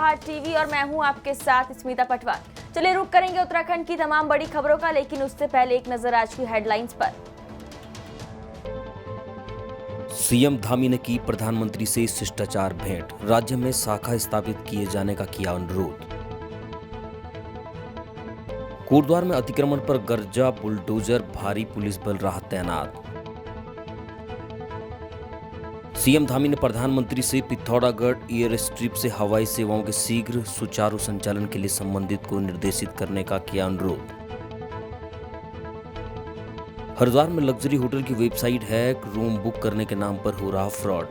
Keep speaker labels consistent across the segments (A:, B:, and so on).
A: प्रहार टीवी और मैं हूं आपके साथ स्मिता पटवार। चलिए रुक करेंगे उत्तराखंड की तमाम बड़ी खबरों का, लेकिन उससे पहले एक नजर आज की हेडलाइंस पर।
B: सीएम धामी ने की प्रधानमंत्री से शिष्टाचार भेंट, राज्य में शाखा स्थापित किए जाने का किया अनुरोध। कोटद्वार में अतिक्रमण पर गर्जा बुलडोजर, भारी पुलिस बल रहा तैनात। सीएम धामी ने प्रधानमंत्री से पिथौरागढ़ एयर स्ट्रिप से हवाई सेवाओं के शीघ्र सुचारू संचालन के लिए संबंधित को निर्देशित करने का किया अनुरोध। हरिद्वार में लग्जरी होटल की वेबसाइट हैक, रूम बुक करने के नाम पर हो रहा फ्रॉड।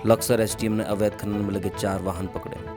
B: लक्सर एसडीएम ने अवैध खनन में लगे 4 वाहन पकड़े।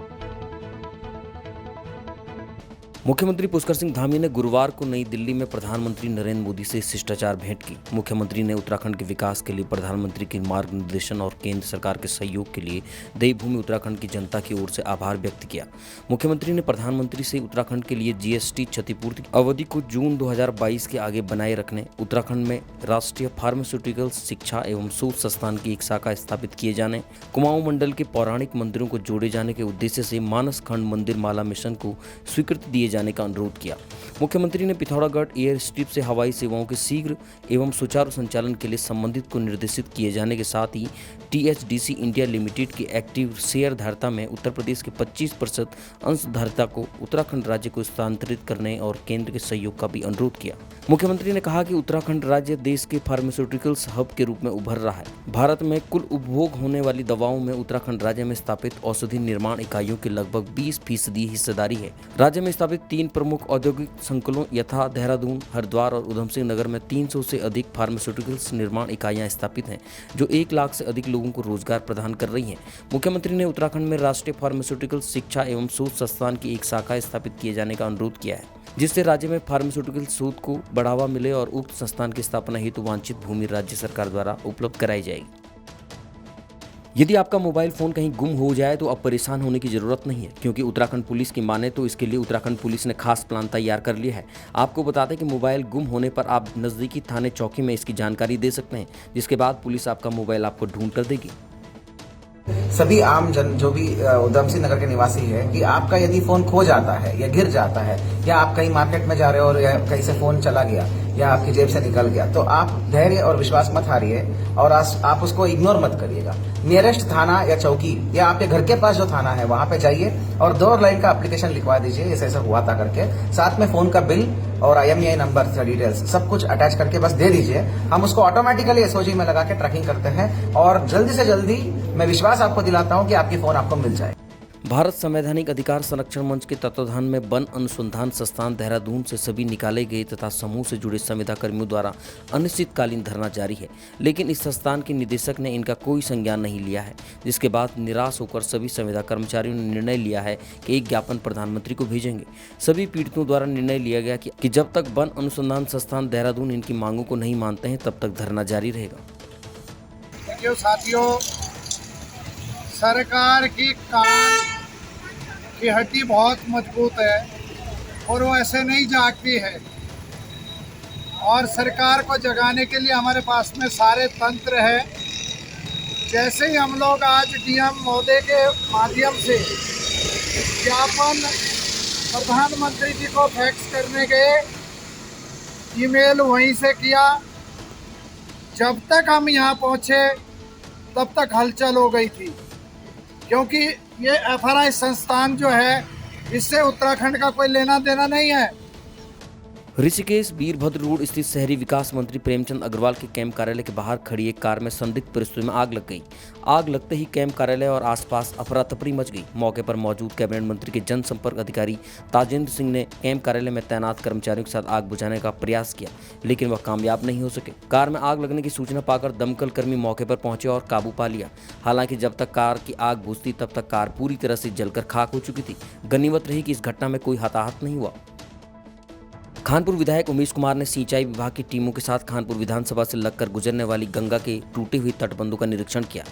B: मुख्यमंत्री पुष्कर सिंह धामी ने गुरुवार को नई दिल्ली में प्रधानमंत्री नरेंद्र मोदी से शिष्टाचार भेंट की। मुख्यमंत्री ने उत्तराखंड के विकास के लिए प्रधानमंत्री के मार्गदर्शन और केंद्र सरकार के सहयोग के लिए देवभूमि उत्तराखंड की जनता की ओर से आभार व्यक्त किया। मुख्यमंत्री ने प्रधानमंत्री से उत्तराखंड के लिए जीएसटी क्षतिपूर्ति अवधि को जून 2022 के आगे बनाए रखने, उत्तराखंड में राष्ट्रीय फार्मास्यूटिकल शिक्षा एवं शोध संस्थान की एक शाखा स्थापित किए जाने, कुमाऊं मंडल के पौराणिक मंदिरों को जोड़े जाने के उद्देश्य से मानस खंड मंदिर माला मिशन को स्वीकृति दिए जाने का अनुरोध किया। मुख्यमंत्री ने पिथौरागढ़ एयर स्ट्रिप से हवाई सेवाओं के शीघ्र एवं सुचारू संचालन के लिए संबंधित को निर्देशित किए जाने के साथ ही टीएचडीसी इंडिया लिमिटेड की एक्टिव शेयर धारता में उत्तर प्रदेश के 25% अंशधारिता को उत्तराखंड राज्य को स्थानांतरित करने और केंद्र के सहयोग का भी अनुरोध किया। मुख्यमंत्री ने कहा कि उत्तराखंड राज्य देश के फार्मास्यूटिकल्स हब के रूप में उभर रहा है। भारत में कुल उपभोग होने वाली दवाओं में उत्तराखंड राज्य में स्थापित औषधि निर्माण इकाइयों की लगभग 20% हिस्सेदारी है। राज्य में स्थापित 3 प्रमुख औद्योगिक संकुलों यथा देहरादून, हरिद्वार और उधमसिंह नगर में 300 से अधिक फार्मास्यूटिकल्स निर्माण इकाइयां स्थापित हैं, जो 1 लाख से अधिक लोगों को रोजगार प्रदान कर रही हैं। मुख्यमंत्री ने उत्तराखंड में राष्ट्रीय फार्मास्यूटिकल शिक्षा एवं शोध संस्थान की एक शाखा स्थापित किए जाने का अनुरोध किया है, जिससे राज्य में फार्मास्यूटिकल शोध को बढ़ावा मिले और उक्त संस्थान की स्थापना हेतु वांछित भूमि राज्य सरकार द्वारा उपलब्ध कराई जाएगी। यदि आपका मोबाइल फोन कहीं गुम हो जाए तो अब परेशान होने की जरूरत नहीं है, क्योंकि उत्तराखंड पुलिस की माने तो इसके लिए उत्तराखंड पुलिस ने खास प्लान तैयार कर लिया है। आपको बता दें कि मोबाइल गुम होने पर आप नजदीकी थाने चौकी में इसकी जानकारी दे सकते हैं, जिसके बाद पुलिस आपका मोबाइल आपको ढूंढ कर देगी।
C: सभी आम जन जो भी उधमसिंह नगर के निवासी है कि आपका यदि फोन खो जाता है या गिर जाता है या आप कहीं मार्केट में जा रहे हो और कहीं से फोन चला गया या आपकी जेब से निकल गया, तो आप धैर्य और विश्वास मत हारिए और आप उसको इग्नोर मत करिएगा। नियरेस्ट थाना या चौकी या आपके घर के पास जो थाना है वहां पे जाइए और 2 लाइन का एप्लीकेशन लिखवा दीजिए, ऐसे ऐसा हुआ था करके, साथ में फोन का बिल और IMEI नंबर डिटेल्स सब कुछ अटैच करके बस दे दीजिए। हम उसको ऑटोमेटिकली SOG में लगा के ट्रैकिंग करते हैं और जल्दी से जल्दी मैं विश्वास आपको दिलाता हूं कि आपकी फोन आपको मिल जाए।
B: भारत संवैधानिक अधिकार संरक्षण मंच के तत्वाधान में वन अनुसंधान संस्थान देहरादून से सभी निकाले गए तथा समूह से जुड़े संविदा कर्मियों द्वारा अनिश्चितकालीन धरना जारी है, लेकिन इस संस्थान के निदेशक ने इनका कोई संज्ञान नहीं लिया है, जिसके बाद निराश होकर सभी संविदा कर्मचारियों ने निर्णय लिया है कि एक ज्ञापन प्रधानमंत्री को भेजेंगे। सभी पीड़ितों द्वारा निर्णय लिया गया कि जब तक वन अनुसंधान संस्थान देहरादून इनकी मांगों को नहीं मानते हैं तब तक धरना जारी रहेगा।
D: साथियों, सरकार की कान की हड्डी बहुत मजबूत है और वो ऐसे नहीं जागती है, और सरकार को जगाने के लिए हमारे पास में सारे तंत्र है। जैसे ही हम लोग आज DM महोदय के माध्यम से ज्ञापन प्रधानमंत्री जी को फैक्स करने गए, ईमेल वहीं से किया, जब तक हम यहाँ पहुँचे तब तक हलचल हो गई थी, क्योंकि ये FRI संस्थान जो है इससे उत्तराखंड का कोई लेना देना नहीं है।
B: ऋषिकेश वीरभद्र रोड स्थित शहरी विकास मंत्री प्रेमचंद अग्रवाल के कैंप कार्यालय के बाहर खड़ी एक कार में संदिग्ध परिस्थितियों में आग लग गई। आग लगते ही कैंप कार्यालय और आसपास अफरा तफरी मच गई। मौके पर मौजूद कैबिनेट मंत्री के जनसंपर्क अधिकारी ताजेंद्र सिंह ने कैंप कार्यालय में तैनात कर्मचारियों के साथ आग बुझाने का प्रयास किया, लेकिन वह कामयाब नहीं हो सके। कार में आग लगने की सूचना पाकर दमकल कर्मी मौके पर पहुंचे और काबू पा लिया। हालांकि जब तक कार की आग बुझती तब तक कार पूरी तरह से जलकर खाक हो चुकी थी। गनीमत रही कि इस घटना में कोई हताहत नहीं हुआ। खानपुर विधायक उमेश कुमार ने सिंचाई विभाग की टीमों के साथ खानपुर विधानसभा से लगकर गुजरने वाली गंगा के टूटे हुए तटबंधों का निरीक्षण किया।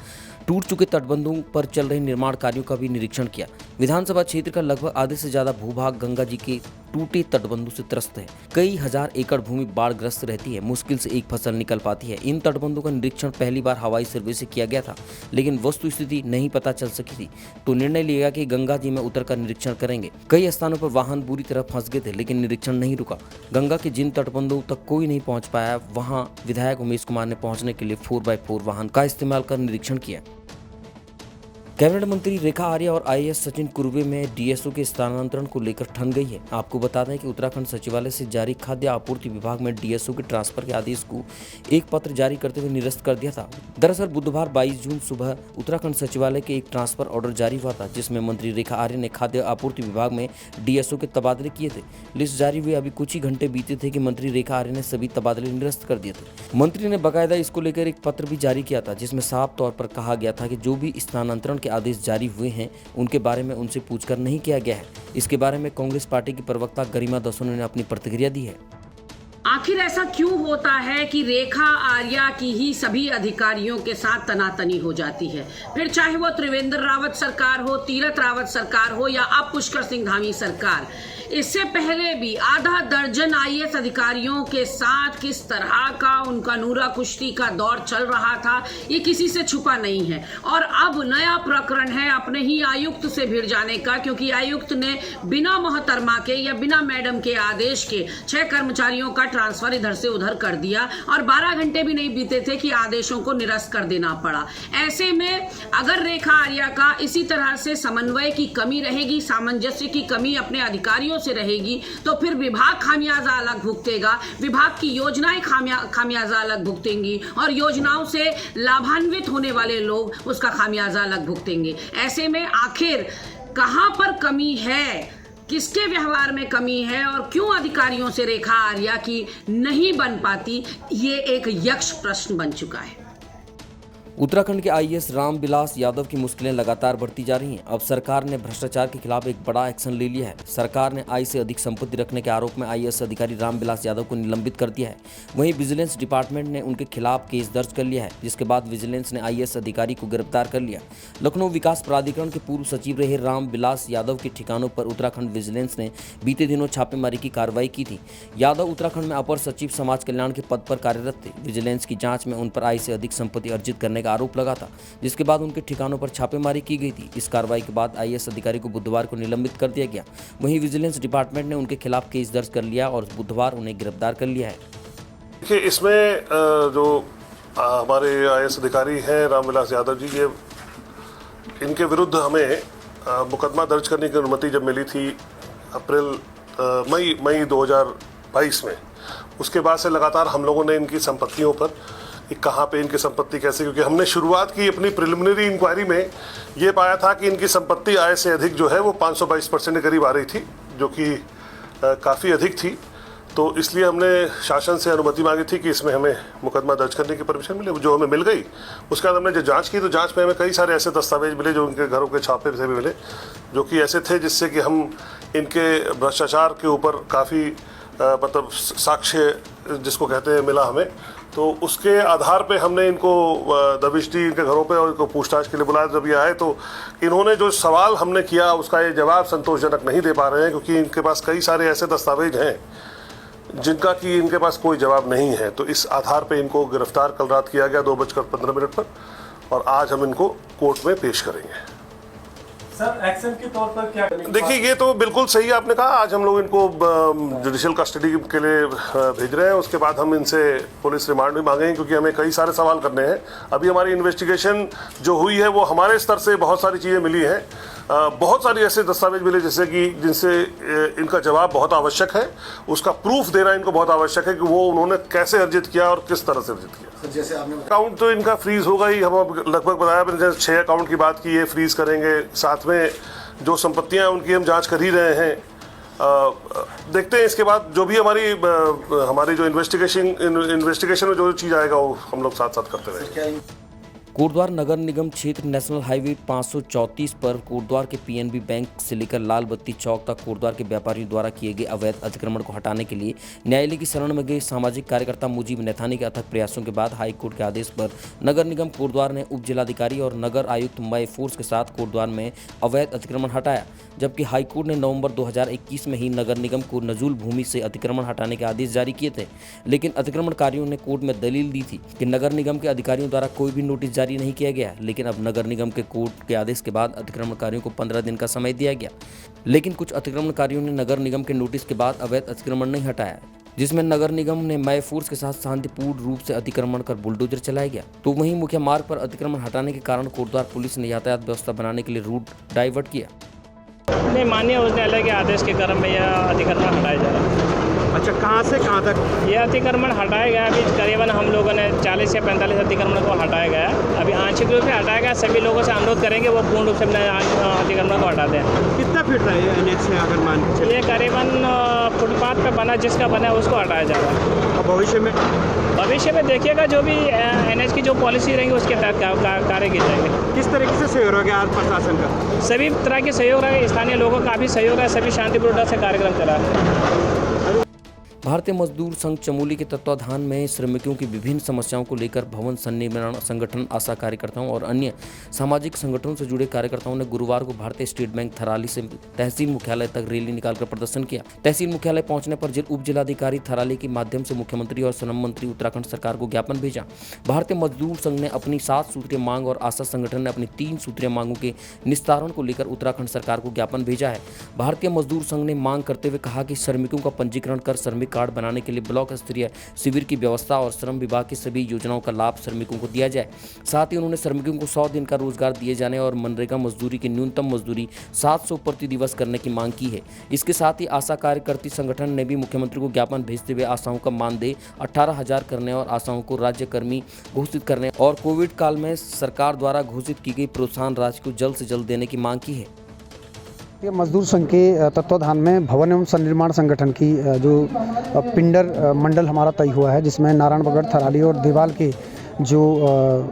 B: टूट चुके तटबंधों पर चल रहे निर्माण कार्यों का भी निरीक्षण किया। विधानसभा क्षेत्र का लगभग आधे से ज्यादा भूभाग गंगा जी के टूटे तटबंधों से त्रस्त है। कई हजार एकड़ भूमि बाढ़ग्रस्त रहती है, मुश्किल से एक फसल निकल पाती है। इन तटबंधों का निरीक्षण पहली बार हवाई सर्वे से किया गया था, लेकिन वस्तु स्थिति नहीं पता चल सकी थी, तो निर्णय लिया गया कि गंगा जी में उतरकर निरीक्षण करेंगे। कई स्थानों पर वाहन बुरी तरह फंस गए थे, लेकिन निरीक्षण नहीं रुका। गंगा के जिन तटबंधों तक कोई नहीं पहुंच पाया, वहां विधायक उमेश कुमार ने पहुंचने के लिए 4x4 वाहन का इस्तेमाल कर निरीक्षण किया। कैबिनेट मंत्री रेखा आर्या और आईएएस सचिन कुर्वे में डीएसओ के स्थानांतरण को लेकर ठन गई है। आपको बता दें कि उत्तराखंड सचिवालय से जारी खाद्य आपूर्ति विभाग में डीएसओ के ट्रांसफर के आदेश को एक पत्र जारी करते हुए निरस्त कर दिया था। दरअसल बुधवार 22 जून सुबह उत्तराखंड सचिवालय के एक ट्रांसफर ऑर्डर जारी हुआ था, जिसमें मंत्री रेखा आर्या ने खाद्य आपूर्ति विभाग में डीएसओ के तबादले किए थे। लिस्ट जारी हुए अभी कुछ ही घंटे बीते थे कि मंत्री रेखा आर्या ने सभी तबादले निरस्त कर दिए थे। मंत्री ने बाकायदा इसको लेकर एक पत्र भी जारी किया था, जिसमें साफ तौर पर कहा गया था कि जो भी स्थानांतरण के आदेश जारी हुए हैं उनके बारे में उनसे पूछकर नहीं किया गया है। इसके बारे में कांग्रेस पार्टी की प्रवक्ता गरिमा दसोने ने अपनी प्रतिक्रिया दी है।
E: आखिर ऐसा क्यों होता है कि रेखा आर्या की ही सभी अधिकारियों के साथ तनातनी हो जाती है, फिर चाहे वो त्रिवेंद्र रावत सरकार हो, तीरथ रावत सरकार हो या अब पुष्कर सिंह धामी सरकार। इससे पहले भी आधा दर्जन आईएएस अधिकारियों के साथ किस तरह का उनका नूरा कुश्ती का दौर चल रहा था, ये किसी से छुपा नहीं है। और अब नया प्रकरण है अपने ही आयुक्त से भिड़ जाने का, क्योंकि आयुक्त ने बिना मोहतरमा के या बिना मैडम के आदेश के 6 कर्मचारियों का ट्रांसफर इधर से उधर कर दिया और 12 घंटे भी नहीं बीते थे कि आदेशों को निरस्त कर देना पड़ा। ऐसे में अगर रेखा आर्या का इसी तरह से समन्वय की कमी रहेगी, सामंजस्य की कमी अपने अधिकारियों से रहेगी, तो फिर विभाग खामियाजा अलग भुगतेगा, विभाग की योजनाएं खामियाजा अलग भुगतेंगी और योजनाओं से लाभान्वित होने वाले लोग उसका खामियाजा अलग भुगतेंगे। ऐसे में आखिर कहां पर कमी है, किसके व्यवहार में कमी है और क्यों अधिकारियों से रेखा आर्या की नहीं बन पाती, ये एक यक्ष प्रश्न बन चुका है।
B: उत्तराखंड के आईएएस रामविलास यादव की मुश्किलें लगातार बढ़ती जा रही हैं। अब सरकार ने भ्रष्टाचार के खिलाफ एक बड़ा एक्शन ले लिया है। सरकार ने आय से अधिक संपत्ति रखने के आरोप में आईएएस अधिकारी रामविलास यादव को निलंबित कर दिया है। वहीं विजिलेंस डिपार्टमेंट ने उनके खिलाफ केस दर्ज कर लिया है, जिसके बाद विजिलेंस ने आईएएस अधिकारी को गिरफ्तार कर लिया। लखनऊ विकास प्राधिकरण के पूर्व सचिव रहे रामविलास यादव के ठिकानों पर उत्तराखंड विजिलेंस ने बीते दिनों छापेमारी की कार्रवाई की थी। यादव उत्तराखंड में अपर सचिव समाज कल्याण के पद पर कार्यरत थे। विजिलेंस की जांच में उन पर आय से अधिक संपत्ति अर्जित करने का आरोप लगा था, जिसके बाद उनके ठिकानों पर छापेमारी की गई थी। इस कार्रवाई के बाद आईएएस अधिकारी को बुधवार को निलंबित कर दिया गया। वहीं विजिलेंस डिपार्टमेंट ने उनके खिलाफ केस दर्ज कर लिया और बुधवार उन्हें गिरफ्तार कर लिया है।
F: देखिए, इसमें जो हमारे आईएएस अधिकारी हैं रामविलास यादव जी, ये इनके विरुद्ध हमें मुकदमा दर्ज करने की अनुमति जब मिली थी मई 2022 में, उसके बाद से लगातार हम लोगों ने इनकी संपत्तियों पर कहाँ पे इनकी संपत्ति कैसे, क्योंकि हमने शुरुआत की अपनी प्रिलिमिनरी इंक्वायरी में ये पाया था कि इनकी संपत्ति आय से अधिक जो है वो 522% के करीब आ रही थी, जो कि काफ़ी अधिक थी। तो इसलिए हमने शासन से अनुमति मांगी थी कि इसमें हमें मुकदमा दर्ज करने की परमिशन मिले, जो हमें मिल गई। उसके बाद हमने जब जांच की तो जांच में हमें कई सारे ऐसे दस्तावेज मिले जो उनके घरों के छापे से भी मिले, जो कि ऐसे थे जिससे कि हम इनके भ्रष्टाचार के ऊपर काफ़ी मतलब साक्ष्य जिसको कहते हैं मिला हमें। तो उसके आधार पे हमने इनको दबिश दी इनके घरों पे और इनको पूछताछ के लिए बुलाया। जब ये आए तो इन्होंने जो सवाल हमने किया उसका ये जवाब संतोषजनक नहीं दे पा रहे हैं, क्योंकि इनके पास कई सारे ऐसे दस्तावेज हैं जिनका कि इनके पास कोई जवाब नहीं है। तो इस आधार पे इनको गिरफ्तार कल रात किया गया 2:15 पर, और आज हम इनको कोर्ट में पेश करेंगे।
G: सर, एक्शन के तौर पर क्या करेंगे?
F: देखिए, ये तो बिल्कुल सही आपने कहा। आज हम लोग इनको जुडिशियल कस्टडी के लिए भेज रहे हैं। उसके बाद हम इनसे पुलिस रिमांड भी मांगेंगे, क्योंकि हमें कई सारे सवाल करने हैं। अभी हमारी इन्वेस्टिगेशन जो हुई है वो हमारे स्तर से बहुत सारी चीज़ें मिली हैं, बहुत सारी ऐसे दस्तावेज मिले जिनसे इनका जवाब बहुत आवश्यक है, उसका प्रूफ देना इनको बहुत आवश्यक है कि वो उन्होंने कैसे अर्जित किया और किस तरह से अर्जित किया।
C: जैसे आपने
F: अकाउंट तो इनका फ्रीज होगा ही, हम लगभग बताया मैंने 6 अकाउंट की बात की, ये फ्रीज करेंगे। साथ में जो संपत्तियां उनकी हम जांच कर ही रहे हैं। देखते हैं इसके बाद जो भी हमारी जो इन्वेस्टिगेशन में जो चीज़ आएगा वो हम लोग साथ साथ करते रहेंगे।
B: कोटद्वार नगर निगम क्षेत्र नेशनल हाईवे 534 पर कोटद्वार के पीएनबी बैंक से लेकर लाल बत्ती चौक तक कोटद्वार के व्यापारियों द्वारा किए गए अवैध अतिक्रमण को हटाने के लिए न्यायालय की शरण में गए सामाजिक कार्यकर्ता मुजीब नैथानी के अथक प्रयासों के बाद हाईकोर्ट के आदेश पर नगर निगम कोटद्वार ने उप जिलाधिकारी और नगर आयुक्त मय फोर्स के साथ कोटद्वार में अवैध अतिक्रमण हटाया, जबकि हाईकोर्ट ने नवंबर 2021 में ही नगर निगम को नजूल भूमि से अतिक्रमण हटाने के आदेश जारी किए थे। लेकिन अतिक्रमणकारियों ने कोर्ट में दलील दी थी कि नगर निगम के अधिकारियों द्वारा कोई भी नोटिस जारी नहीं किया गया। लेकिन अब नगर निगम के कोर्ट के आदेश के बाद अतिक्रमणकारियों को 15 दिन का समय दिया गया, लेकिन कुछ अतिक्रमणकारियों ने नगर निगम के नोटिस के बाद अवैध अतिक्रमण नहीं हटाया, जिसमें नगर निगम ने मय फोर्स के साथ शांतिपूर्ण रूप से अतिक्रमण कर बुलडोजर चलाया गया। तो वहीं मुख्य मार्ग पर अतिक्रमण हटाने के कारण कोटद्वार पुलिस ने यातायात व्यवस्था बनाने के लिए रूट डाइवर्ट किया।
H: नहीं, माननीय उच्च न्यायालय के आदेश के क्रम में यह अतिक्रमण हटाया जा रहा है।
G: अच्छा, कहाँ से कहाँ तक?
H: यह अतिक्रमण हटाया गया, अभी करीबन हम लोगों ने 40 से 45 अतिक्रमण को हटाया गया। अभी आंशिक रूप से हटाया गया, सभी लोगों से अनुरोध करेंगे वो पूर्ण रूप से अपने अतिक्रमण को हटा दें।
G: कितना फीट रहा है एनएच से अगर मान चलिए?
H: ये करीबन फुटपाथ पे बना, जिसका बना उसको हटाया जा रहा है।
G: और भविष्य में
H: देखिएगा जो भी एनएच की जो पॉलिसी रहेंगी उसके तहत कार्य किए जाएंगे।
G: किस तरीके से सहयोग रहेगा आज प्रशासन का?
H: सभी तरह के सहयोग रहेगा, स्थानीय लोगों का भी सहयोग है, सभी शांतिपूर्ण से कार्यक्रम चला है।
B: भारतीय मजदूर संघ चमोली के तत्वाधान में श्रमिकों की विभिन्न समस्याओं को लेकर भवन सन्निर्माण संगठन, आशा कार्यकर्ताओं और अन्य सामाजिक संगठनों से जुड़े कार्यकर्ताओं ने गुरुवार को भारतीय स्टेट बैंक थराली से तहसील मुख्यालय तक रैली निकालकर प्रदर्शन किया। तहसील मुख्यालय पहुंचने पर उप जिलाधिकारी थराली के माध्यम से मुख्यमंत्री और श्रम मंत्री उत्तराखंड सरकार को ज्ञापन भेजा। भारतीय मजदूर संघ ने अपनी 7 सूत्रीय मांग और आशा संगठन ने अपनी 3 सूत्रीय मांगों के निस्तारण को लेकर उत्तराखंड सरकार को ज्ञापन भेजा है। भारतीय मजदूर संघ ने मांग करते हुए कहा कि श्रमिकों का पंजीकरण कर श्रमिक कार्ड बनाने के लिए ब्लॉक स्तरीय शिविर की व्यवस्था और श्रम विभाग की सभी योजनाओं का लाभ श्रमिकों को दिया जाए। साथ ही उन्होंने श्रमिकों को 100 दिन का रोजगार दिए जाने और मनरेगा मजदूरी की न्यूनतम मजदूरी 700 प्रति दिवस करने की मांग की है। इसके साथ ही आशा कार्यकर्ती संगठन ने भी मुख्यमंत्री को ज्ञापन भेजते हुए आशाओं का मानदेय 18,000 करने और आशाओं को राज्य कर्मी घोषित करने और कोविड काल में सरकार द्वारा घोषित की गई प्रोत्साहन राशि को जल्द से जल्द देने की मांग की है।
I: मजदूर संघ के तत्वाधान में भवन एवं सन्निर्माण संगठन की जो पिंडर मंडल हमारा तय हुआ है, जिसमें नारायणबगड़, थराली और देवाल के जो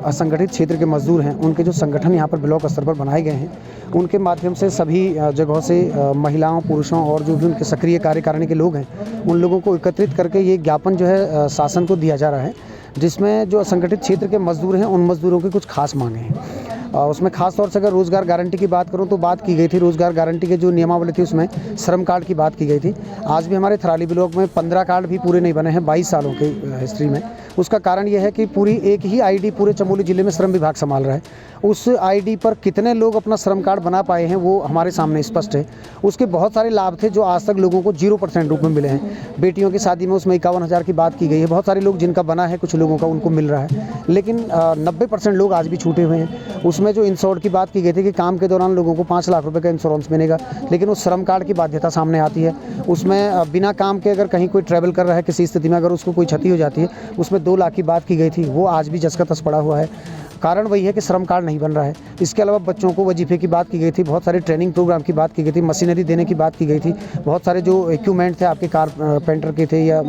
I: असंगठित क्षेत्र के मजदूर हैं, उनके जो संगठन यहाँ पर ब्लॉक स्तर पर बनाए गए हैं, उनके माध्यम से सभी जगहों से महिलाओं, पुरुषों और जो भी उनके सक्रिय कार्यकारिणी के लोग हैं, उन लोगों को एकत्रित करके ये ज्ञापन जो है शासन को दिया जा रहा है, जिसमें जो असंगठित क्षेत्र के मजदूर हैं उन मजदूरों की कुछ खास मांगे हैं। उसमें खास तौर से अगर रोज़गार गारंटी की बात करूं तो बात की गई थी, रोज़गार गारंटी के जो नियमावली थी उसमें श्रम कार्ड की बात की गई थी। आज भी हमारे थराली ब्लॉक में 15 कार्ड भी पूरे नहीं बने हैं 22 सालों के हिस्ट्री में। उसका कारण यह है कि पूरी एक ही आईडी पूरे चमोली ज़िले में श्रम विभाग संभाल रहा है। उस आईडी पर कितने लोग अपना श्रम कार्ड बना पाए हैं वो हमारे सामने स्पष्ट है। उसके बहुत सारे लाभ थे जो आज तक लोगों को 0% रूप में मिले हैं। बेटियों की शादी में उसमें 51,000 की बात की गई है। बहुत सारे लोग जिनका बना है, कुछ लोगों का उनको मिल रहा है, लेकिन 90% लोग आज भी छूटे हुए हैं। उसमें जो इंश्योर की बात की गई थी कि काम के दौरान लोगों को 5 लाख रुपए का इंश्योरेंस मिलेगा, लेकिन उस श्रम कार्ड की बाध्यता सामने आती है। उसमें बिना काम के अगर कहीं कोई ट्रैवल कर रहा है किसी स्थिति में, अगर उसको कोई क्षति हो जाती है, उसमें 2 लाख की बात की गई थी, वो आज भी जस का तस पड़ा हुआ है। कारण वही है कि श्रम कार्ड नहीं बन रहा है। इसके अलावा बच्चों को वजीफे की बात की गई थी, बहुत सारे ट्रेनिंग प्रोग्राम की बात की गई थी, मशीनरी देने की बात की गई थी, बहुत सारे जो इक्विपमेंट थे आपके कारपेंटर के थे या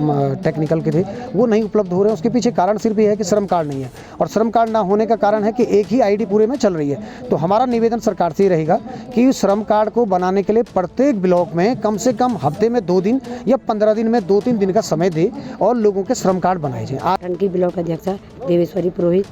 I: टेक्निकल के थे, वो नहीं उपलब्ध हो रहे हैं। उसके पीछे कारण सिर्फ ये है कि श्रम कार्ड नहीं है, और श्रम कार्ड ना होने का कारण है कि एक ही आईडी पूरे में चल रही है। तो हमारा निवेदन सरकार से ही रहेगा कि श्रम कार्ड को बनाने के लिए प्रत्येक ब्लॉक में कम से कम हफ्ते में 2 दिन या 15 दिन में 2-3 दिन का समय दे और लोगों के श्रम कार्ड बनाए जाए।
J: की ब्लॉक अध्यक्षा देवेश्वरी पुरोहित,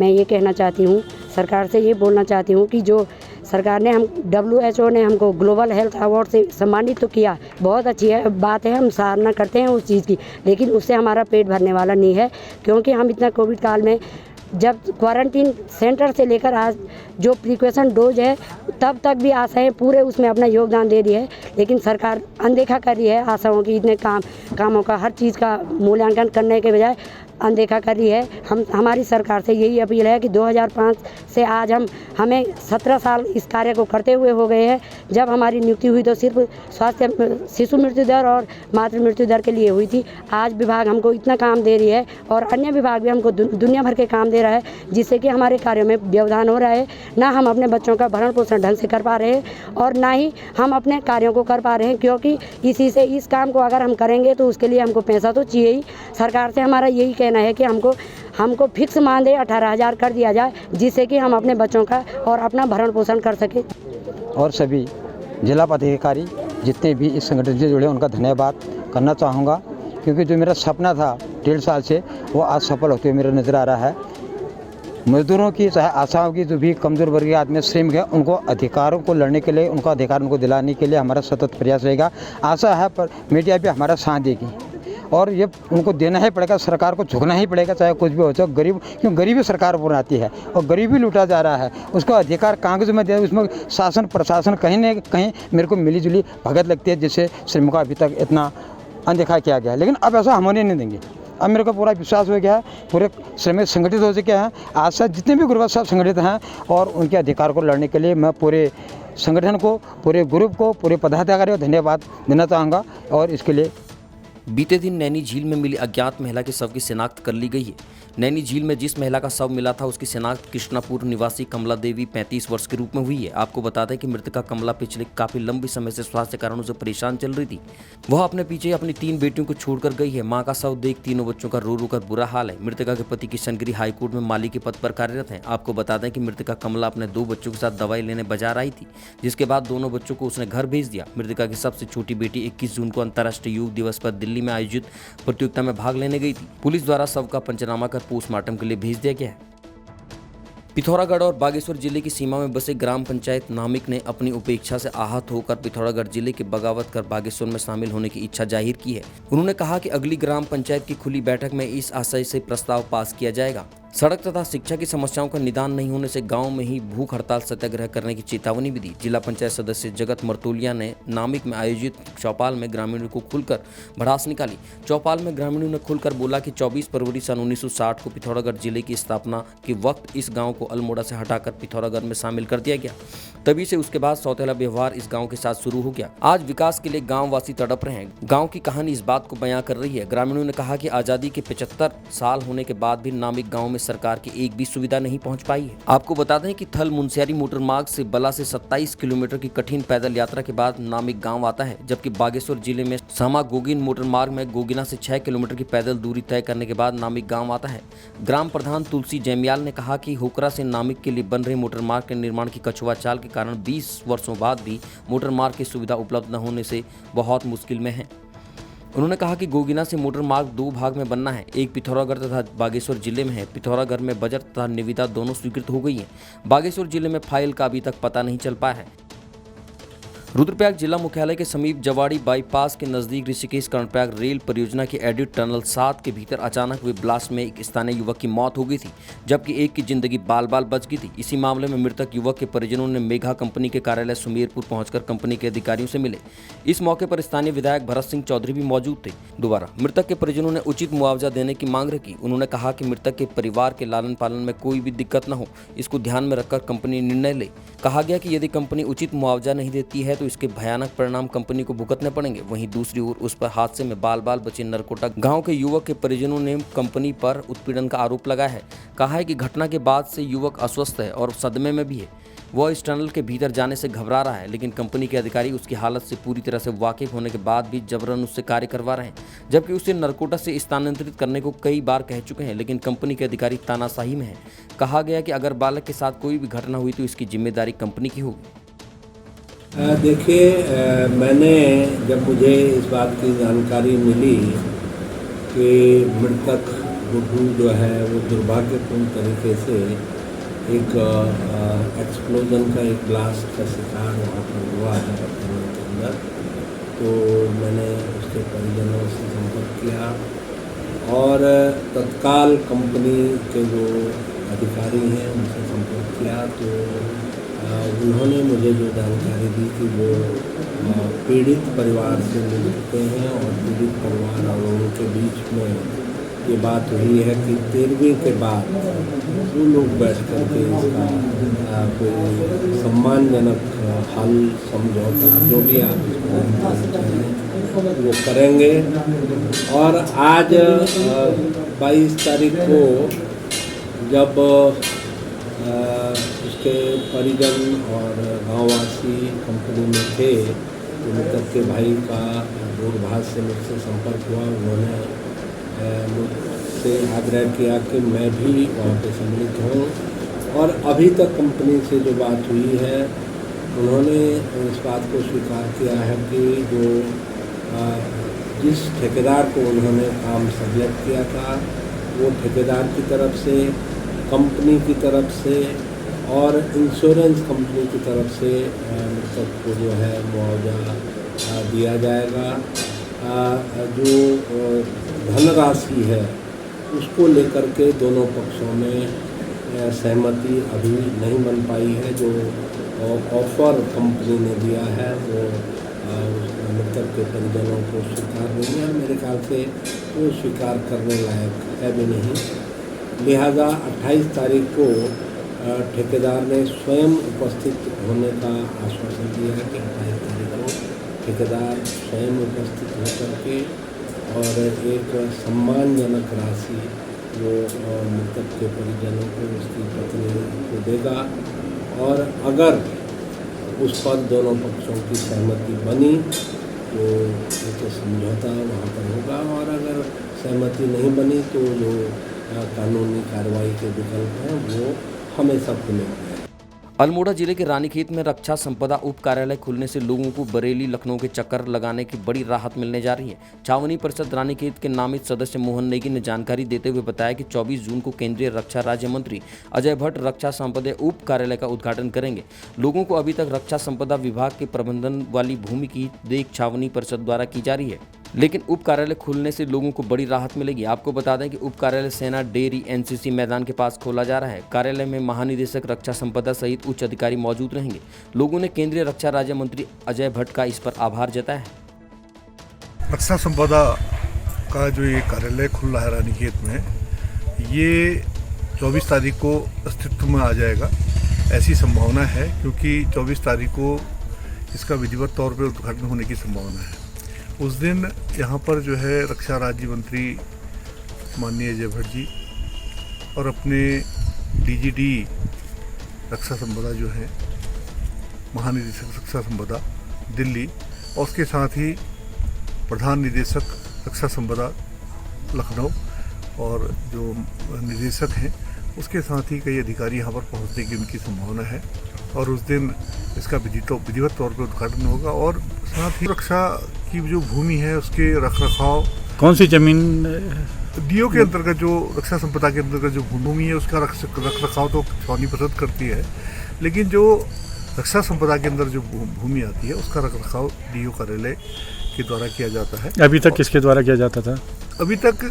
J: मैं ये कहना चाहती हूँ, सरकार से ये बोलना चाहती हूँ कि जो सरकार ने WHO ने हमको ग्लोबल हेल्थ अवार्ड से सम्मानित तो किया, बहुत अच्छी है बात है, हम सराहना करते हैं उस चीज़ की, लेकिन उससे हमारा पेट भरने वाला नहीं है। क्योंकि हम इतना कोविड काल में जब क्वारंटीन सेंटर से लेकर आज जो प्रिकॉशन डोज है, तब तक भी आशाएं पूरे उसमें अपना योगदान दे रही है, लेकिन सरकार अनदेखा कर रही है आशाओं की। इतने कामों का हर चीज़ का मूल्यांकन करने के बजाय अनदेखा कर रही है। हमारी सरकार से यही अपील है कि 2005 से आज हमें 17 साल इस कार्य को करते हुए हो गए हैं। जब हमारी नियुक्ति हुई तो सिर्फ स्वास्थ्य शिशु मृत्यु दर और मातृ मृत्यु दर के लिए हुई थी। आज विभाग हमको इतना काम दे रही है और अन्य विभाग भी हमको दुनिया भर के काम दे रहा है, जिससे कि हमारे कार्यों में व्यवधान हो रहा है। ना हम अपने बच्चों का भरण पोषण ढंग से कर पा रहे हैं और ना ही हम अपने कार्यों को कर पा रहे हैं, क्योंकि इस काम को अगर हम करेंगे तो उसके लिए हमको पैसा तो चाहिए ही। सरकार से हमारा यही कहना है कि हमको हमको फिक्स मानदेय 18,000 कर दिया जाए, जिससे कि हम अपने बच्चों का और अपना भरण पोषण कर सकें।
I: और सभी जिला पदाधिकारी जितने भी इस संगठन से जुड़े उनका धन्यवाद करना चाहूँगा, क्योंकि जो मेरा सपना था 1.5 साल से वो आज सफल होते हुए मेरा नज़र आ रहा है। मजदूरों की चाहे आशाओं की, जो भी कमज़ोर वर्गीय आदमी श्रमिक है, उनको अधिकारों को लड़ने के लिए, उनका अधिकार उनको दिलाने के लिए हमारा सतत प्रयास रहेगा। आशा है पर मीडिया भी हमारा साथ देगी और ये उनको देना ही पड़ेगा, सरकार को झुकना ही पड़ेगा, चाहे कुछ भी हो जाए। गरीब क्यों गरीबी सरकार बनाती है और गरीबी लूटा जा रहा है, उसका अधिकार कागज में दिया, उसमें शासन प्रशासन कहीं न कहीं मेरे को मिली जुली भगत लगती है, जिससे श्रमिकों का अभी तक इतना अनदेखा किया गया है। लेकिन अब ऐसा हम होने नहीं देंगे। अब मेरे को पूरा विश्वास हो गया है, पूरे श्रमिक संगठित हो चुके हैं। आज से जितने भी ग्रुप सब संगठित हैं और उनके अधिकार को लड़ने के लिए मैं पूरे संगठन को, पूरे ग्रुप को, पूरे पदाधिकारियों को धन्यवाद देना चाहूँगा। और इसके लिए
B: बीते दिन नैनी झील में मिली अज्ञात महिला के शव की शिनाख्त कर ली गई है। नैनी झील में जिस महिला का शव मिला था उसकी शिनाख्त कृष्णापुर निवासी कमला देवी 35 वर्ष के रूप में हुई है। आपको बता दें कि मृतका कमला पिछले काफी लंबे समय से स्वास्थ्य कारणों से परेशान चल रही थी। वह अपने पीछे अपनी 3 बेटियों को छोड़कर गई है। मां का शव देख तीनों बच्चों का रो रो कर बुरा हाल है। मृतका के पति किशनगिरी हाईकोर्ट में माली के पद पर कार्यरत हैं। आपको बता दें कि मृतका कमला अपने 2 बच्चों के साथ दवाई लेने बाजार आई थी, जिसके बाद दोनों बच्चों को उसने घर भेज दिया। मृतका की सबसे छोटी बेटी 21 जून को अंतर्राष्ट्रीय योग दिवस पर दिल्ली में आयोजित प्रतियोगिता में भाग लेने गई थी। पुलिस द्वारा शव का पंचनामा कर पोस्टमार्टम के लिए भेज दिया गया है। पिथौरागढ़ और बागेश्वर जिले की सीमा में बसे ग्राम पंचायत नामिक ने अपनी उपेक्षा से आहत होकर पिथौरागढ़ जिले के बगावत कर बागेश्वर में शामिल होने की इच्छा जाहिर की है। उन्होंने कहा कि अगली ग्राम पंचायत की खुली बैठक में इस आशय से प्रस्ताव पास किया जाएगा। सड़क तथा शिक्षा की समस्याओं का निदान नहीं होने से गांव में ही भूख हड़ताल सत्याग्रह करने की चेतावनी भी दी। जिला पंचायत सदस्य जगत मर्तोलिया ने नामिक में आयोजित चौपाल में ग्रामीणों को खुलकर भड़ास निकाली। चौपाल में ग्रामीणों ने खुलकर बोला कि 24 फरवरी सन 1960 को पिथौरागढ़ जिले की स्थापना के वक्त इस गांव को अल्मोड़ा से हटाकर पिथौरागढ़ में शामिल कर दिया गया। तभी से उसके बाद सौतेला व्यवहार इस गाँव के साथ शुरू हो गया। आज विकास के लिए गाँव वासी तड़प रहे हैं। गाँव की कहानी इस बात को बयां कर रही है। ग्रामीणों ने कहा कि आजादी के 75 साल होने के बाद भी नामिक गाँव में सरकार की एक भी सुविधा नहीं पहुंच पाई है। आपको बता दें कि थल मुनस्यारी मोटर मार्ग से बला से 27 किलोमीटर की कठिन पैदल यात्रा के बाद नामिक गांव आता है, जबकि बागेश्वर जिले में सामा गोगिन मोटर मार्ग में गोगिना से 6 किलोमीटर की पैदल दूरी तय करने के बाद नामिक गांव आता है। ग्राम प्रधान तुलसी जैमियाल ने कहा कि होकरा से नामिक के लिए बन रहे मोटर मार्ग के निर्माण की कछुआ चाल के कारण 20 वर्षों बाद भी मोटर मार्ग की सुविधा उपलब्ध न होने से बहुत मुश्किल में है। उन्होंने कहा कि गोगिना से मोटर मार्ग 2 भाग में बनना है, एक पिथौरागढ़ तथा बागेश्वर जिले में है। पिथौरागढ़ में बजट तथा निविदा दोनों स्वीकृत हो गई है। बागेश्वर जिले में फाइल का अभी तक पता नहीं चल पाया है। रुद्रप्रयाग जिला मुख्यालय के समीप जवाड़ी बाईपास के नजदीक ऋषिकेश कर्णप्रयाग रेल परियोजना के एडिट टनल 7 के भीतर अचानक हुए ब्लास्ट में एक स्थानीय युवक की मौत हो गई थी, जबकि एक की जिंदगी बाल बाल बच गई थी। इसी मामले में मृतक युवक के परिजनों ने मेघा कंपनी के कार्यालय सुमेरपुर पहुंचकर कंपनी के अधिकारियों से मिले। इस मौके पर स्थानीय विधायक भरत सिंह चौधरी भी मौजूद थे। दोबारा मृतक के परिजनों ने उचित मुआवजा देने की मांग रखी। उन्होंने कहा कि मृतक के परिवार के लालन पालन में कोई भी दिक्कत न हो, इसको ध्यान में रखकर कंपनी निर्णय ले। कहा गया कि यदि कंपनी उचित मुआवजा नहीं देती है तो इसके भयानक परिणाम कंपनी को भुगतने पड़ेंगे। वहीं दूसरी ओर उस पर हादसे में बाल बाल बचे नरकोटा गांव के युवक के परिजनों ने कंपनी पर उत्पीड़न का आरोप लगाया है। कहा है कि घटना के बाद से युवक अस्वस्थ है और सदमे में भी है। वह इस टनल के भीतर जाने से घबरा रहा है, लेकिन कंपनी के अधिकारी उसकी हालत से पूरी तरह से वाकिफ होने के बाद भी जबरन उससे कार्य करवा रहे हैं, जबकि उसे नरकोटा से स्थानांतरित करने को कई बार कह चुके हैं, लेकिन कंपनी के अधिकारी तानाशाही में है। कहा गया कि अगर बालक के साथ कोई भी घटना हुई तो इसकी जिम्मेदारी कंपनी की होगी।
K: देखिए, मैंने जब मुझे इस बात की जानकारी मिली कि मृतक गुड्डू जो है वो दुर्भाग्यपूर्ण तरीके से एक एक्सप्लोजन का, एक ब्लास्ट का शिकार वहाँ पर हुआ है टनल के अंदर, तो मैंने उसके परिजनों से संपर्क किया और तत्काल कंपनी के जो अधिकारी हैं उनसे संपर्क किया। तो उन्होंने मुझे जो जानकारी दी कि वो पीड़ित परिवार से मिल चुके हैं और पीड़ित परिवार और उनके बीच में ये बात हुई है कि 13वीं के बाद वो लोग बैठ कर के इसका कोई सम्मानजनक हल, समझौता, जो भी आप इसको वो करेंगे। और आज 22 तारीख को जब उसके परिजन और गांववासी कंपनी में थे तो मृतक के भाई का दूरभाष से मुझसे संपर्क हुआ। उन्होंने से आग्रह किया कि मैं भी वहाँ पे सम्मिलित हूँ, और अभी तक कंपनी से जो बात हुई है उन्होंने इस बात को स्वीकार किया है कि जो जिस ठेकेदार को उन्होंने काम सबमिट किया था वो ठेकेदार की तरफ से, कंपनी की तरफ से और इंश्योरेंस कंपनी की तरफ से सबको जो है मुआवजा दिया जाएगा। जो धनराशि है उसको लेकर के दोनों पक्षों में सहमति अभी नहीं बन पाई है। जो ऑफर कंपनी ने दिया है वो मृतक के परिजनों को स्वीकार नहीं है, मेरे ख्याल से वो स्वीकार करने लायक है भी नहीं। लिहाजा 28 तारीख को ठेकेदार ने स्वयं उपस्थित होने का आश्वासन दिया है कि 28 तारीख को ठेकेदार स्वयं उपस्थित होकर के और एक सम्मानजनक राशि वो मृतक के परिजनों को, उसकी पत्नी को देगा, और अगर उस पर दोनों पक्षों की सहमति बनी तो एक समझौता वहाँ पर होगा, और अगर सहमति नहीं बनी तो जो कानूनी कार्रवाई के विकल्प हैं वो हमें सब मिलेंगे।
B: अल्मोड़ा जिले के रानीखेत में रक्षा संपदा उप कार्यालय खुलने से लोगों को बरेली लखनऊ के चक्कर लगाने की बड़ी राहत मिलने जा रही है। छावनी परिषद रानीखेत के नामित सदस्य मोहन नेगी ने जानकारी देते हुए बताया कि 24 जून को केंद्रीय रक्षा राज्य मंत्री अजय भट्ट रक्षा संपदा उप कार्यालय का उद्घाटन करेंगे। लोगों को अभी तक रक्षा संपदा विभाग के प्रबंधन वाली भूमि की देख छावनी परिषद द्वारा की जा रही है, लेकिन उप कार्यालय खुलने से लोगों को बड़ी राहत मिलेगी। आपको बता दें कि उप कार्यालय सेना डेयरी एनसीसी मैदान के पास खोला जा रहा है। कार्यालय में महानिदेशक रक्षा संपदा सहित उच्च अधिकारी मौजूद रहेंगे। लोगों ने केंद्रीय रक्षा राज्य मंत्री अजय भट्ट का इस पर आभार जताया है।
L: रक्षा संपदा का जो ये कार्यालय खुल रहा है रानीखेत में, ये 24 तारीख को अस्तित्व में आ जाएगा ऐसी संभावना है, क्योंकि 24 तारीख को इसका विधिवत तौर पर उद्घाटन होने की संभावना है। उस दिन यहाँ पर जो है रक्षा राज्य मंत्री माननीय अजय भट्ट जी और अपने डीजीडी रक्षा संपदा जो है महानिदेशक रक्षा संपदा दिल्ली, और उसके साथ ही प्रधान निदेशक रक्षा संपदा लखनऊ और जो निदेशक हैं उसके साथ ही कई अधिकारी यहाँ पर पहुँचने की उनकी संभावना है, और उस दिन इसका विधिवत तौर पर उद्घाटन होगा। और साथ ही रक्षा की जो भूमि है उसके रखरखाव,
M: कौन सी जमीन
L: डीओ के अंतर्गत जो रक्षा संपदा के अंतर्गत जो भूमि है उसका रखरखाव तो छावनी परिषद करती है, लेकिन जो रक्षा संपदा के अंदर जो भूमि आती है उसका रखरखाव डीओ कार्यालय के द्वारा किया जाता है।
M: अभी तक किसके द्वारा किया जाता था?
L: अभी तक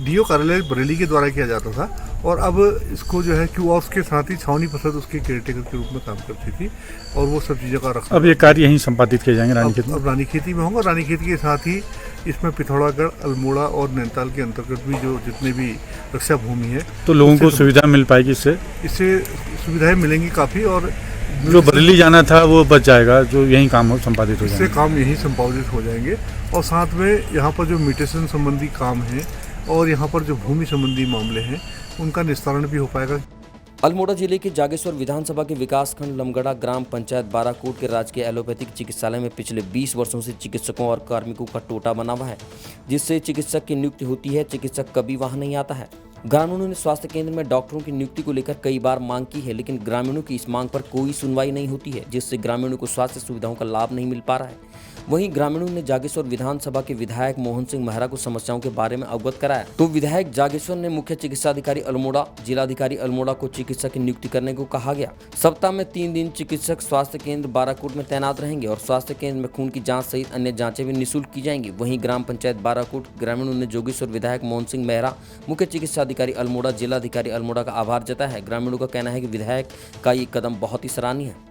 L: डीओ कार्यालय बरेली के द्वारा किया जाता था, और अब इसको जो है क्यूऑस के साथ ही छावनी परिषद उसके केयरटेकर के रूप में काम करती थी, और वो सब चीज़ों का रखा।
M: अब ये कार्य यहीं संपादित किए जाएंगे रानीखेत में?
L: अब रानीखेती में होगा। रानीखेत के साथ ही इसमें पिथौरागढ़, अल्मोड़ा और नैनीताल के अंतर्गत भी जो जितने भी रक्षा भूमि है,
M: तो लोगों को सुविधा मिल पाएगी इससे
L: सुविधाएं मिलेंगी काफ़ी, और
M: जो बरेली जाना था वो बच जाएगा, जो यहीं काम संपादित हो जाएंगे।
L: इससे काम यहीं संपादित हो जाएंगे, और साथ में यहाँ पर जो म्यूटेशन संबंधी काम है और यहाँ पर जो भूमि संबंधी मामले हैं उनका निस्तारण भी हो पाएगा।
B: अल्मोड़ा जिले के जागेश्वर विधानसभा के विकासखंड लमगड़ा ग्राम पंचायत बाराकोट के राजकीय एलोपैथिक चिकित्सालय में पिछले 20 वर्षों से चिकित्सकों और कार्मिकों का टोटा बना हुआ है, जिससे चिकित्सक की नियुक्ति होती है, चिकित्सक कभी वहां नहीं आता है। ग्रामीणों ने स्वास्थ्य केंद्र में डॉक्टरों की नियुक्ति को लेकर कई बार मांग की है, लेकिन ग्रामीणों की इस मांग पर कोई सुनवाई नहीं होती है, जिससे ग्रामीणों को स्वास्थ्य सुविधाओं का लाभ नहीं मिल पा रहा है। वहीं ग्रामीणों ने जागेश्वर विधानसभा के विधायक मोहन सिंह मेहरा को समस्याओं के बारे में अवगत कराया, तो विधायक जागेश्वर ने मुख्य चिकित्साधिकारी अल्मोड़ा, जिलाधिकारी अल्मोड़ा को चिकित्सक की नियुक्ति करने को कहा गया। सप्ताह में 3 दिन चिकित्सक स्वास्थ्य केंद्र बाराकोट में तैनात रहेंगे और स्वास्थ्य केंद्र में खून की जाँच सहित अन्य जाँचें भी निःशुल्क की जाएंगी। वहीं ग्राम पंचायत बाराकोट ग्रामीणों ने जोगेश्वर विधायक मोहन सिंह मेहरा, मुख्य चिकित्साधिकारी अल्मोड़ा, जिलाधिकारी अल्मोड़ा का आभार जताया है। ग्रामीणों का कहना है कि विधायक का ये कदम बहुत ही सराहनीय है।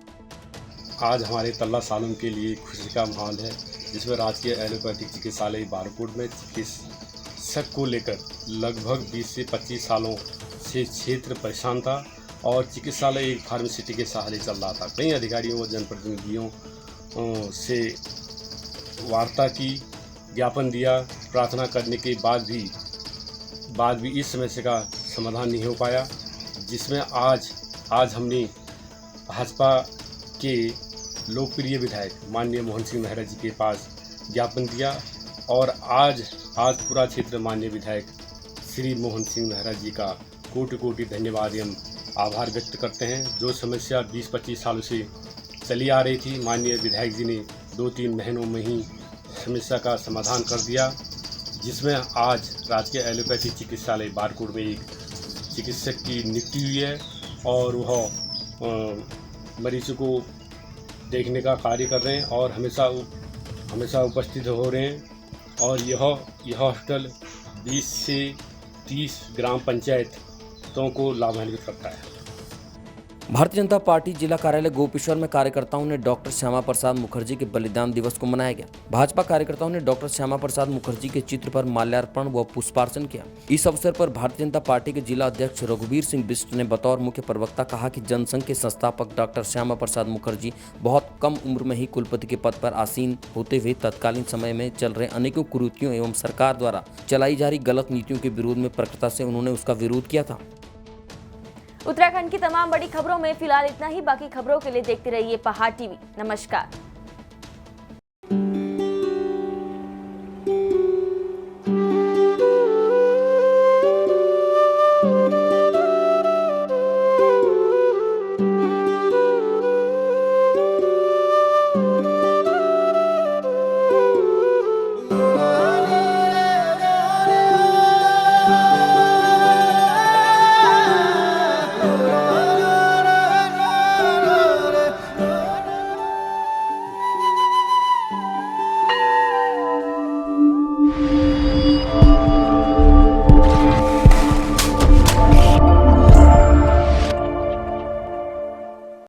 N: आज हमारे तल्ला सालम के लिए खुशी का माहौल है, जिसमें राजकीय एलोपैथिक चिकित्सालय बाराकोट में चिकित्सक को लेकर लगभग 20 से 25 सालों से क्षेत्र परेशान था और चिकित्सालय एक फार्मेसिटी के सहारे चल रहा था। कई अधिकारियों व जनप्रतिनिधियों से वार्ता की, ज्ञापन दिया, प्रार्थना करने के बाद भी इस समस्या का समाधान नहीं हो पाया, जिसमें आज हमने भाजपा के लोकप्रिय विधायक माननीय मोहन सिंह मेहरा जी के पास ज्ञापन दिया और आज पूरा क्षेत्र माननीय विधायक श्री मोहन सिंह मेहरा जी का कोटि कोटि धन्यवाद एवं आभार व्यक्त करते हैं। जो समस्या 20-25 सालों से चली आ रही थी, माननीय विधायक जी ने 2-3 महीनों में ही समस्या का समाधान कर दिया, जिसमें आज राजकीय एलोपैथी चिकित्सालय बारकोट में एक चिकित्सक की नियुक्ति हुई है और वह मरीजों को देखने का कार्य कर रहे हैं और हमेशा उपस्थित हो रहे हैं। और यह हॉस्पिटल 20 से 30 ग्राम पंचायतों को लाभान्वित करता है।
B: भारतीय जनता पार्टी जिला कार्यालय गोपेश्वर में कार्यकर्ताओं ने डॉक्टर श्यामा प्रसाद मुखर्जी के बलिदान दिवस को मनाया गया। भाजपा कार्यकर्ताओं ने डॉक्टर श्यामा प्रसाद मुखर्जी के चित्र पर माल्यार्पण व पुष्पार्चन किया। इस अवसर पर भारतीय जनता पार्टी के जिला अध्यक्ष रघुवीर सिंह बिष्ट ने बतौर मुख्य प्रवक्ता कहा कि जनसंघ के संस्थापक डॉक्टर श्यामा प्रसाद मुखर्जी बहुत कम उम्र में ही कुलपति के पद पर आसीन होते हुए तत्कालीन समय में चल रहे अनेकों कुरीतियों एवं सरकार द्वारा चलाई जा रही गलत नीतियों के विरोध में प्रखरता से उन्होंने उसका विरोध किया था।
A: उत्तराखंड की तमाम बड़ी खबरों में फिलहाल इतना ही। बाकी खबरों के लिए देखते रहिए पहाड़ टीवी। नमस्कार।